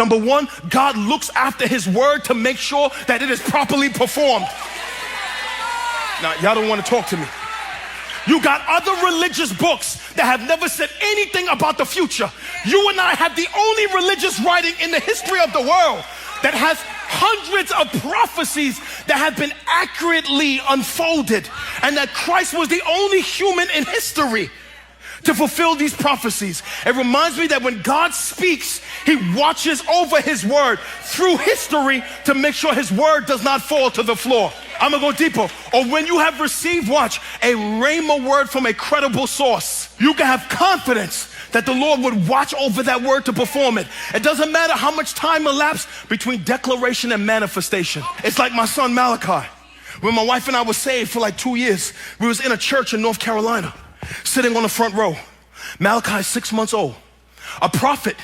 Number one, God looks after his word to make sure that it is properly performed. Now, y'all don't want to talk to me. You got other religious books that have never said anything about the future. You and I have the only religious writing in the history of the world that has hundreds of prophecies that have been accurately unfolded, and that Christ was the only human in history to fulfill these prophecies. It reminds me that when God speaks, he watches over his word through history to make sure his word does not fall to the floor. I'm gonna go deeper. Or when you have received, watch, a rhema word from a credible source, you can have confidence that the Lord would watch over that word to perform it. It doesn't matter how much time elapsed between declaration and manifestation. It's like my son Malachi. When my wife and I were saved for like 2 years, we was in a church in North Carolina, sitting on the front row. Malachi is 6 months old. A prophet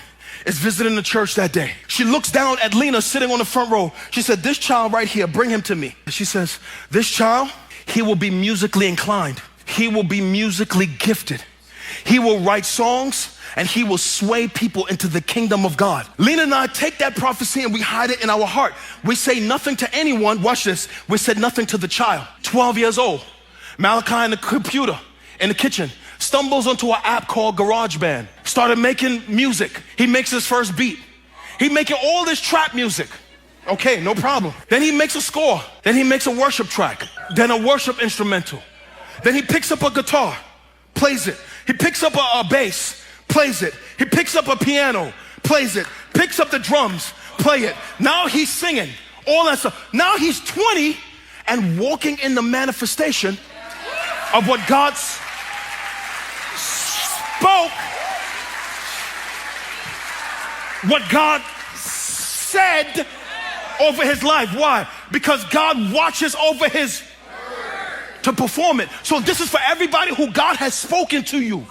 is visiting the church that day. She looks down at Lena sitting on the front row. She said, "This child right here, bring him to me." She says, "This child, he will be musically inclined. He will be musically gifted. He will write songs and he will sway people into the kingdom of God." Lena and I take that prophecy and we hide it in our heart. We say nothing to anyone. Watch this. We said nothing to the child. 12 years old. Malachi in the computer in the kitchen stumbles onto an app called GarageBand. Started making music. He makes his first beat. He making all this trap music. Okay, no problem. Then he makes a score. Then he makes a worship track. Then a worship instrumental. Then he picks up a guitar, plays it. He picks up a bass, plays it. He picks up a piano, plays it. Picks up the drums, play it. Now he's singing, all that stuff. Now he's 20 and walking in the manifestation of what God spoke, what God said over his life. Why? Because God watches over his to perform it. So this is for everybody who God has spoken to you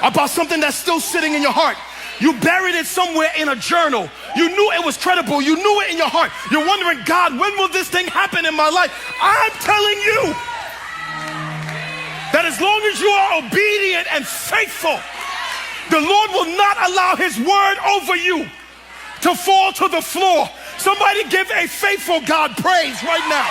about something that's still sitting in your heart. You buried it somewhere in a journal. You knew it was credible. You knew it in your heart. You're wondering, God, when will this thing happen in my life? I'm telling you that as long as you are obedient and faithful, the Lord will not allow his word over you to fall to the floor. Somebody give a faithful God praise right now.